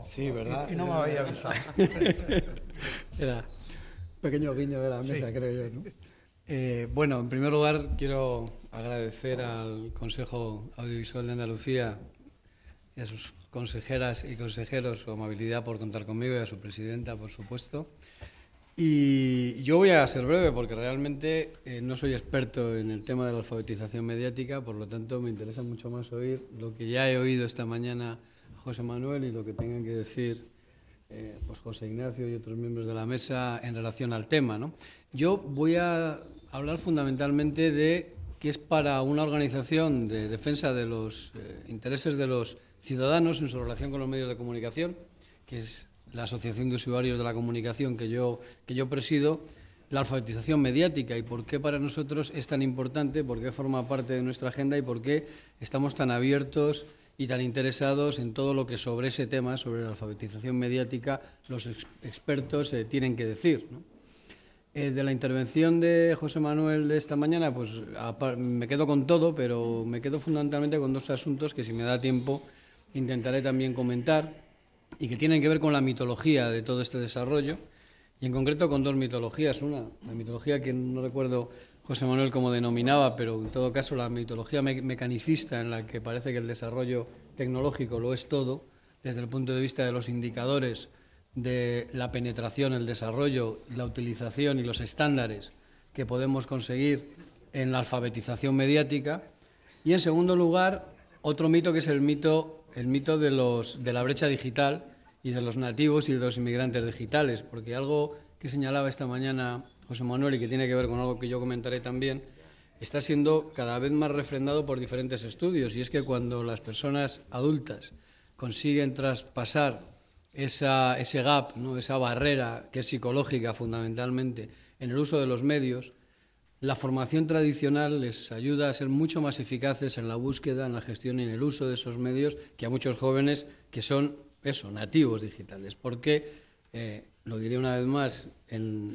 Sí, ¿verdad? Y no me había avisado. Era un pequeño guiño de la mesa, Sí. creo yo, ¿no? Bueno, en primer lugar quiero agradecer al Consejo Audiovisual de Andalucía y a sus consejeras y consejeros su amabilidad por contar conmigo y a su presidenta, por supuesto. Y yo voy a ser breve porque realmente no soy experto en el tema de la alfabetización mediática, por lo tanto me interesa mucho más oír lo que ya he oído esta mañana a José Manuel y lo que tengan que decir pues José Ignacio y otros miembros de la mesa en relación al tema, ¿no? Yo voy a hablar fundamentalmente de qué es para una organización de defensa de los intereses de los ciudadanos en su relación con los medios de comunicación, que es la Asociación de Usuarios de la Comunicación que yo presido, la alfabetización mediática y por qué para nosotros es tan importante, por qué forma parte de nuestra agenda y por qué estamos tan abiertos y tan interesados en todo lo que sobre ese tema, sobre la alfabetización mediática, los expertos tienen que decir, ¿no? De la intervención de José Manuel de esta mañana, pues me quedo con todo, pero me quedo fundamentalmente con dos asuntos que, si me da tiempo, intentaré también comentar y que tienen que ver con la mitología de todo este desarrollo, y en concreto con dos mitologías. Una, la mitología que no recuerdo José Manuel cómo denominaba, pero en todo caso la mitología mecanicista, en la que parece que el desarrollo tecnológico lo es todo, desde el punto de vista de los indicadores de la penetración, el desarrollo, la utilización y los estándares que podemos conseguir en la alfabetización mediática. Y en segundo lugar, otro mito que es el mito de la brecha digital y de los nativos y de los inmigrantes digitales, porque algo que señalaba esta mañana José Manuel y que tiene que ver con algo que yo comentaré también, está siendo cada vez más refrendado por diferentes estudios, y es que cuando las personas adultas consiguen traspasar ese gap, ¿no?, esa barrera que es psicológica fundamentalmente en el uso de los medios, la formación tradicional les ayuda a ser mucho más eficaces en la búsqueda, en la gestión y en el uso de esos medios que a muchos jóvenes que son nativos digitales. Porque, lo diré una vez más,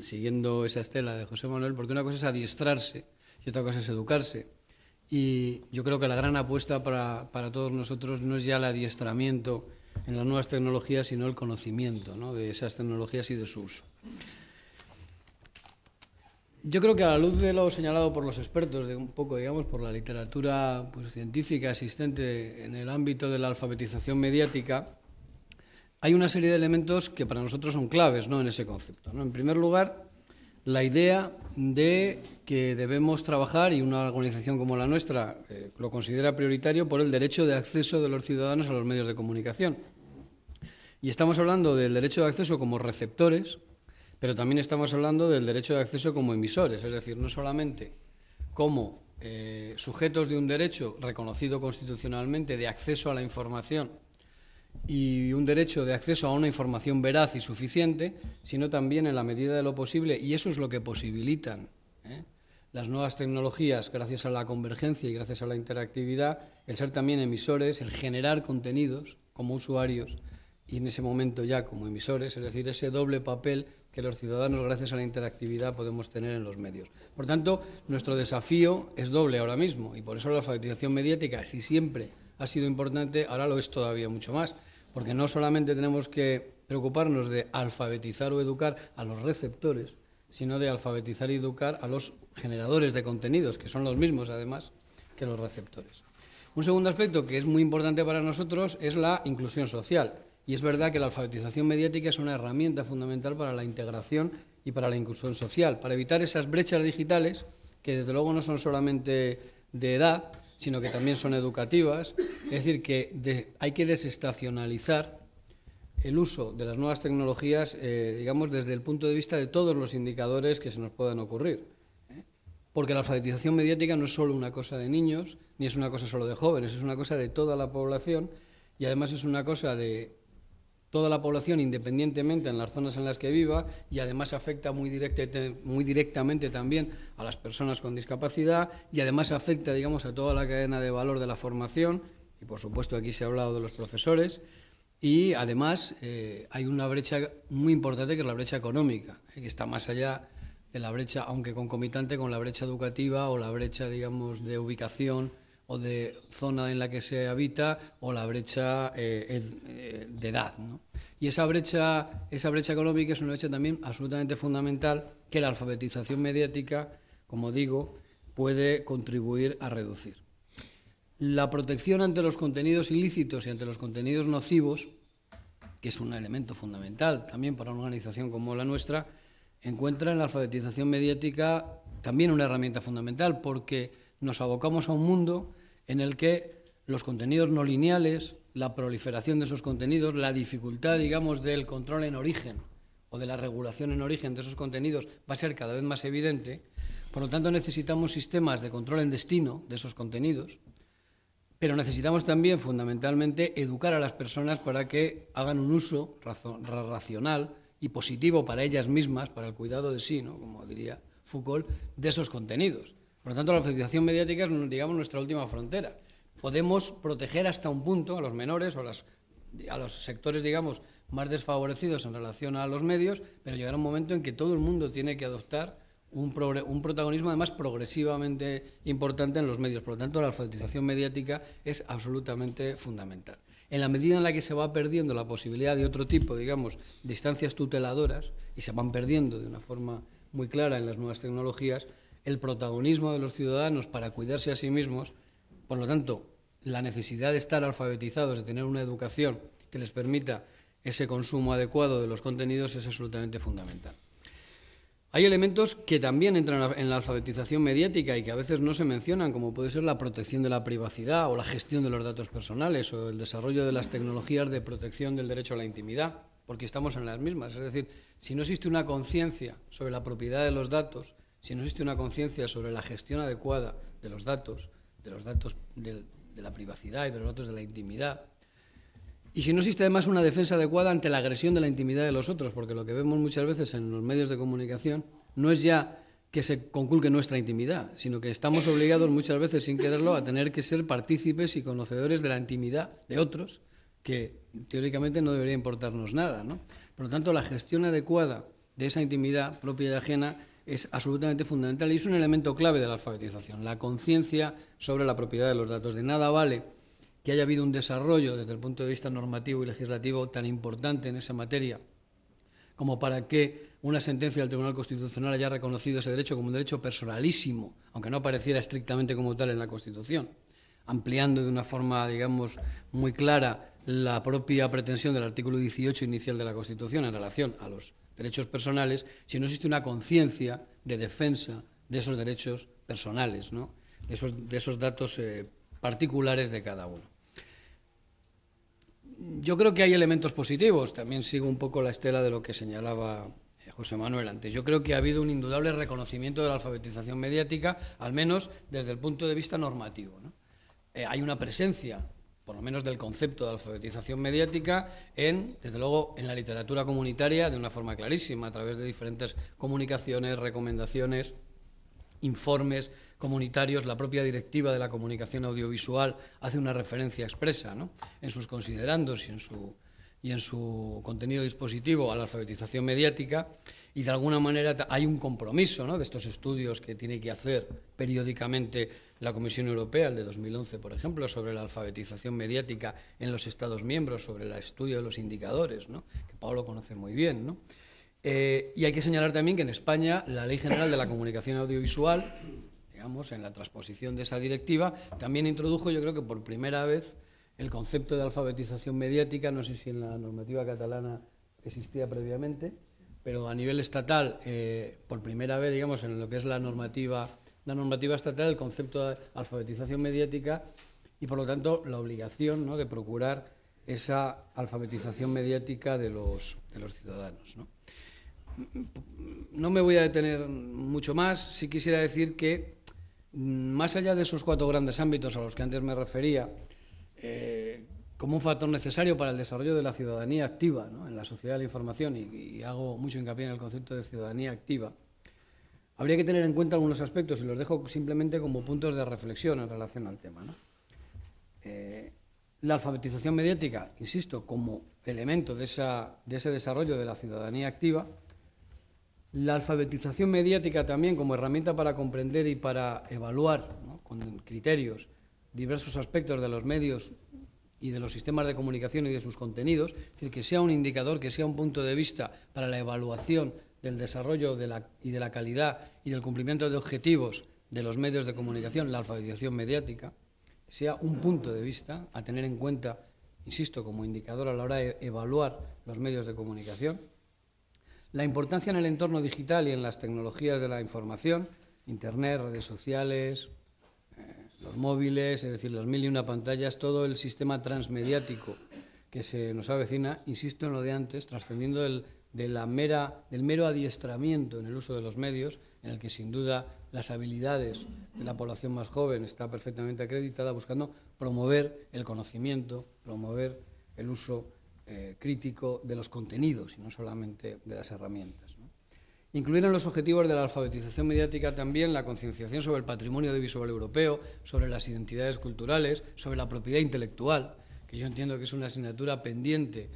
siguiendo esa estela de José Manuel, porque una cosa es adiestrarse y otra cosa es educarse. Y yo creo que la gran apuesta para todos nosotros no es ya el adiestramiento en las nuevas tecnologías, sino el conocimiento, ¿no?, de esas tecnologías y de su uso. Yo creo que a la luz de lo señalado por los expertos, de un poco, digamos, por la literatura pues, científica existente en el ámbito de la alfabetización mediática, hay una serie de elementos que para nosotros son claves, ¿no?, en ese concepto, ¿no? En primer lugar, la idea de que debemos trabajar, y una organización como la nuestra lo considera prioritario, por el derecho de acceso de los ciudadanos a los medios de comunicación. Y estamos hablando del derecho de acceso como receptores, pero también estamos hablando del derecho de acceso como emisores, es decir, no solamente como sujetos de un derecho reconocido constitucionalmente de acceso a la información y un derecho de acceso a una información veraz y suficiente, sino también, en la medida de lo posible, y eso es lo que posibilitan las nuevas tecnologías, gracias a la convergencia y gracias a la interactividad, el ser también emisores, el generar contenidos como usuarios y en ese momento ya como emisores, es decir, ese doble papel que los ciudadanos, gracias a la interactividad, podemos tener en los medios. Por tanto, nuestro desafío es doble ahora mismo, y por eso la alfabetización mediática, si siempre ha sido importante, ahora lo es todavía mucho más, porque no solamente tenemos que preocuparnos de alfabetizar o educar a los receptores, sino de alfabetizar y educar a los generadores de contenidos, que son los mismos, además, que los receptores. Un segundo aspecto que es muy importante para nosotros es la inclusión social. Y es verdad que la alfabetización mediática es una herramienta fundamental para la integración y para la inclusión social, para evitar esas brechas digitales que desde luego no son solamente de edad, sino que también son educativas. Es decir, que hay que desestacionalizar el uso de las nuevas tecnologías, digamos, desde el punto de vista de todos los indicadores que se nos puedan ocurrir. Porque la alfabetización mediática no es solo una cosa de niños, ni es una cosa solo de jóvenes, es una cosa de toda la población, y además es una cosa de toda la población independientemente en las zonas en las que viva, y además afecta muy directamente también a las personas con discapacidad, y además afecta, digamos, a toda la cadena de valor de la formación, y por supuesto aquí se ha hablado de los profesores, y además hay una brecha muy importante que es la brecha económica, que está más allá de la brecha, aunque concomitante con la brecha educativa o la brecha, digamos, de ubicación o de zona en la que se habita, o la brecha de edad, ¿no? Y esa brecha económica es una brecha también absolutamente fundamental que la alfabetización mediática, como digo, puede contribuir a reducir. La protección ante los contenidos ilícitos y ante los contenidos nocivos, que es un elemento fundamental también para una organización como la nuestra, encuentra en la alfabetización mediática también una herramienta fundamental, porque nos abocamos a un mundo en el que los contenidos no lineales, la proliferación de esos contenidos, la dificultad, digamos, del control en origen o de la regulación en origen de esos contenidos va a ser cada vez más evidente. Por lo tanto, necesitamos sistemas de control en destino de esos contenidos, pero necesitamos también, fundamentalmente, educar a las personas para que hagan un uso racional y positivo para ellas mismas, para el cuidado de sí, ¿no?, como diría Foucault, de esos contenidos. Por lo tanto, la alfabetización mediática es, digamos, nuestra última frontera. Podemos proteger hasta un punto a los menores o a los sectores, digamos, más desfavorecidos en relación a los medios, pero llegará un momento en que todo el mundo tiene que adoptar un protagonismo, además, progresivamente importante en los medios. Por lo tanto, la alfabetización mediática es absolutamente fundamental. En la medida en la que se va perdiendo la posibilidad de otro tipo, digamos, de instancias tuteladoras, y se van perdiendo de una forma muy clara en las nuevas tecnologías, el protagonismo de los ciudadanos para cuidarse a sí mismos, por lo tanto, la necesidad de estar alfabetizados, de tener una educación que les permita ese consumo adecuado de los contenidos, es absolutamente fundamental. Hay elementos que también entran en la alfabetización mediática y que a veces no se mencionan, como puede ser la protección de la privacidad o la gestión de los datos personales o el desarrollo de las tecnologías de protección del derecho a la intimidad, porque estamos en las mismas. Es decir, si no existe una conciencia sobre la propiedad de los datos, si no existe una conciencia sobre la gestión adecuada de los datos de la privacidad y de los datos de la intimidad, y si no existe además una defensa adecuada ante la agresión de la intimidad de los otros, porque lo que vemos muchas veces en los medios de comunicación no es ya que se conculque nuestra intimidad, sino que estamos obligados muchas veces, sin quererlo, a tener que ser partícipes y conocedores de la intimidad de otros, que teóricamente no debería importarnos nada, ¿no? Por lo tanto, la gestión adecuada de esa intimidad propia y ajena es absolutamente fundamental y es un elemento clave de la alfabetización, la conciencia sobre la propiedad de los datos. De nada vale que haya habido un desarrollo desde el punto de vista normativo y legislativo tan importante en esa materia como para que una sentencia del Tribunal Constitucional haya reconocido ese derecho como un derecho personalísimo, aunque no apareciera estrictamente como tal en la Constitución, ampliando de una forma, digamos, muy clara la propia pretensión del artículo 18 inicial de la Constitución en relación a los derechos personales, si no existe una conciencia de defensa de esos derechos personales, ¿no?, de esos datos particulares de cada uno. Yo creo que hay elementos positivos, también sigo un poco la estela de lo que señalaba José Manuel antes. Yo creo que ha habido un indudable reconocimiento de la alfabetización mediática, al menos desde el punto de vista normativo, ¿no? Hay una presencia, por lo menos del concepto de alfabetización mediática, desde luego, en la literatura comunitaria de una forma clarísima, a través de diferentes comunicaciones, recomendaciones, informes comunitarios. La propia Directiva de la Comunicación Audiovisual hace una referencia expresa, ¿no?, en sus considerandos y en su contenido dispositivo a la alfabetización mediática, y de alguna manera hay un compromiso, ¿no?, de estos estudios que tiene que hacer periódicamente la Comisión Europea, el de 2011, por ejemplo, sobre la alfabetización mediática en los Estados miembros, sobre el estudio de los indicadores, ¿no?, que Pablo conoce muy bien, ¿no? Y hay que señalar también que en España la Ley General de la Comunicación Audiovisual, digamos, en la transposición de esa directiva, también introdujo, yo creo que por primera vez, el concepto de alfabetización mediática. No sé si en la normativa catalana existía previamente, pero a nivel estatal, por primera vez, digamos, en lo que es la normativa estatal, el concepto de alfabetización mediática y, por lo tanto, la obligación, ¿no?, de procurar esa alfabetización mediática de los ciudadanos, ¿no? No me voy a detener mucho más. Sí quisiera decir que, más allá de esos 4 grandes ámbitos a los que antes me refería, como un factor necesario para el desarrollo de la ciudadanía activa, ¿no?, en la sociedad de la información, y hago mucho hincapié en el concepto de ciudadanía activa, habría que tener en cuenta algunos aspectos, y los dejo simplemente como puntos de reflexión en relación al tema, ¿no? La alfabetización mediática, insisto, como elemento de ese desarrollo de la ciudadanía activa. La alfabetización mediática también como herramienta para comprender y para evaluar, ¿no?, con criterios diversos aspectos de los medios y de los sistemas de comunicación y de sus contenidos, es decir, que sea un indicador, que sea un punto de vista para la evaluación del desarrollo y de la calidad y del cumplimiento de objetivos de los medios de comunicación, la alfabetización mediática, sea un punto de vista a tener en cuenta, insisto, como indicador a la hora de evaluar los medios de comunicación. La importancia en el entorno digital y en las tecnologías de la información, Internet, redes sociales, los móviles, es decir, las 1001 pantallas, todo el sistema transmediático que se nos avecina, insisto en lo de antes, trascendiendo del mero adiestramiento en el uso de los medios, en el que sin duda las habilidades de la población más joven está perfectamente acreditada, buscando promover el conocimiento, promover el uso crítico de los contenidos y no solamente de las herramientas, ¿no? Incluir en los objetivos de la alfabetización mediática también la concienciación sobre el patrimonio audiovisual europeo, sobre las identidades culturales, sobre la propiedad intelectual, que yo entiendo que es una asignatura pendiente,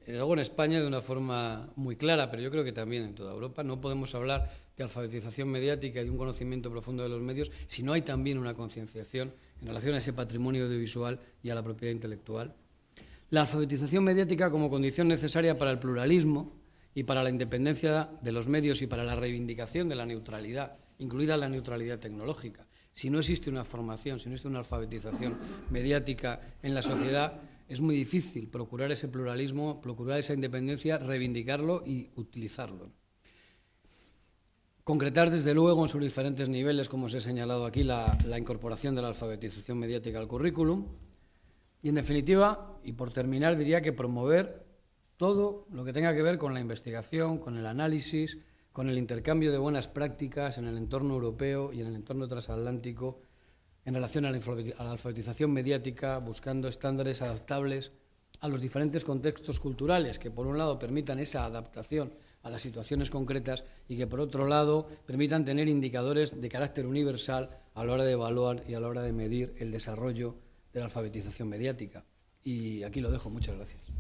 luego en España de una forma muy clara, pero yo creo que también en toda Europa. No podemos hablar de alfabetización mediática y de un conocimiento profundo de los medios si no hay también una concienciación en relación a ese patrimonio audiovisual y a la propiedad intelectual. La alfabetización mediática como condición necesaria para el pluralismo y para la independencia de los medios y para la reivindicación de la neutralidad, incluida la neutralidad tecnológica. Si no existe una formación, si no existe una alfabetización mediática en la sociedad, es muy difícil procurar ese pluralismo, procurar esa independencia, reivindicarlo y utilizarlo. Concretar, desde luego, en sus diferentes niveles, como os he señalado aquí, la incorporación de la alfabetización mediática al currículum. Y, en definitiva, y por terminar, diría que promover todo lo que tenga que ver con la investigación, con el análisis, con el intercambio de buenas prácticas en el entorno europeo y en el entorno transatlántico en relación a la alfabetización mediática, buscando estándares adaptables a los diferentes contextos culturales que, por un lado, permitan esa adaptación a las situaciones concretas y que, por otro lado, permitan tener indicadores de carácter universal a la hora de evaluar y a la hora de medir el desarrollo de la alfabetización mediática. Y aquí lo dejo. Muchas gracias.